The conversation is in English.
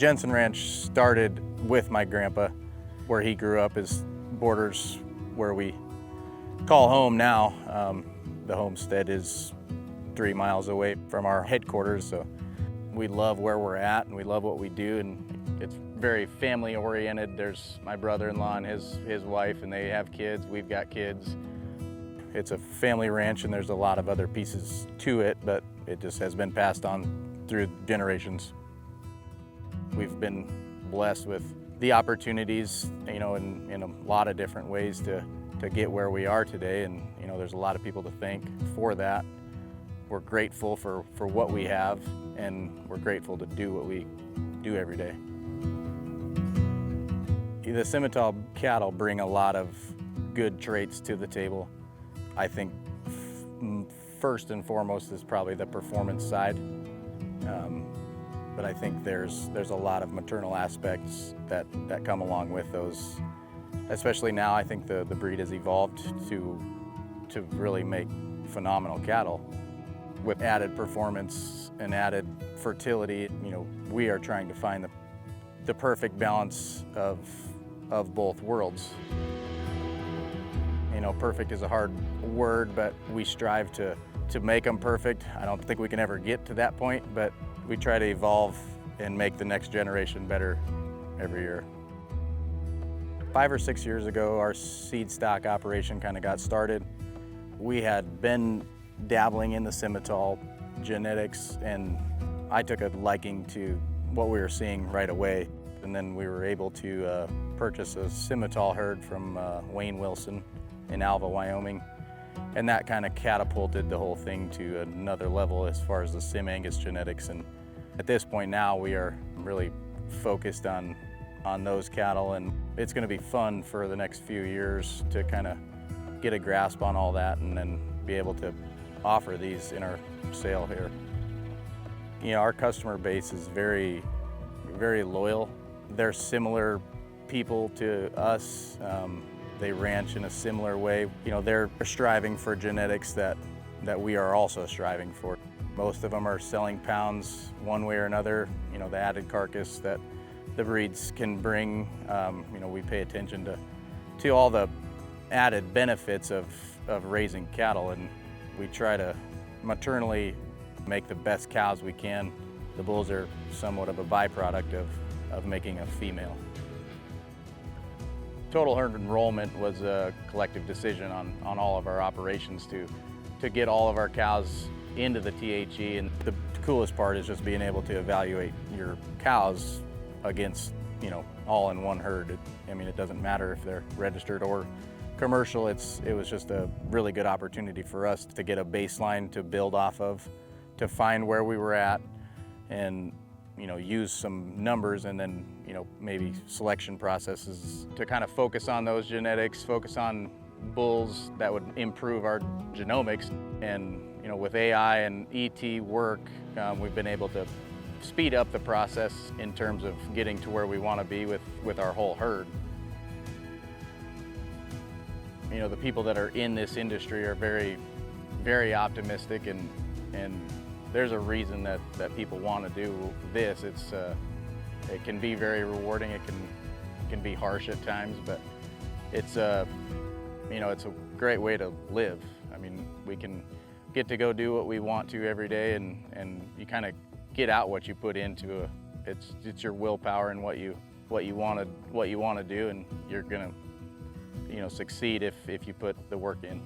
Jenson Ranch started with my grandpa. Where he grew up is borders where we call home now. The homestead is 3 miles away from our headquarters, so we love where we're at and we love what we do, and it's very family oriented. There's my brother-in-law and his wife, and they have kids, we've got kids. It's a family ranch and there's a lot of other pieces to it, but it just has been passed on through generations. We've been blessed with the opportunities, in a lot of different ways to get where we are today, and there's a lot of people to thank for that. We're grateful for what we have, and we're grateful to do what we do every day. The Simmental cattle bring a lot of good traits to the table. I think first and foremost is probably the performance side. But I think there's a lot of maternal aspects that come along with those. Especially now, I think the breed has evolved to really make phenomenal cattle. With added performance and added fertility, we are trying to find the perfect balance of both worlds. Perfect is a hard word, but we strive to make them perfect. I don't think we can ever get to that point, but we try to evolve and make the next generation better every year. 5 or 6 years ago, our seed stock operation kind of got started. We had been dabbling in the Simmental genetics, and I took a liking to what we were seeing right away. And then we were able to purchase a Simmental herd from Wayne Wilson in Alva, Wyoming. And that kind of catapulted the whole thing to another level as far as the Sim Angus genetics. And at this point now, we are really focused on those cattle, and it's going to be fun for the next few years to kind of get a grasp on all that and then be able to offer these in our sale here. Our customer base is very, very loyal. They're similar people to us. They ranch in a similar way. They're striving for genetics that we are also striving for. Most of them are selling pounds one way or another. The added carcass that the breeds can bring. We pay attention to all the added benefits of raising cattle, and we try to maternally make the best cows we can. The bulls are somewhat of a byproduct of making a female. Total herd enrollment was a collective decision on all of our operations to get all of our cows into the THE, and the coolest part is just being able to evaluate your cows against, all in one herd. It doesn't matter if they're registered or commercial. It was just a really good opportunity for us to get a baseline to build off of, to find where we were at, and use some numbers, and then maybe selection processes to kind of focus on those genetics, focus on bulls that would improve our genomics. And with AI and ET work, we've been able to speed up the process in terms of getting to where we want to be with our whole herd. The people that are in this industry are very, very optimistic, and there's a reason that people want to do this. It can be very rewarding. It can be harsh at times, but it's a great way to live. We can get to go do what we want to every day, and you kind of get out what you put into it. It's your willpower and what you want to do, and you're gonna succeed if you put the work in.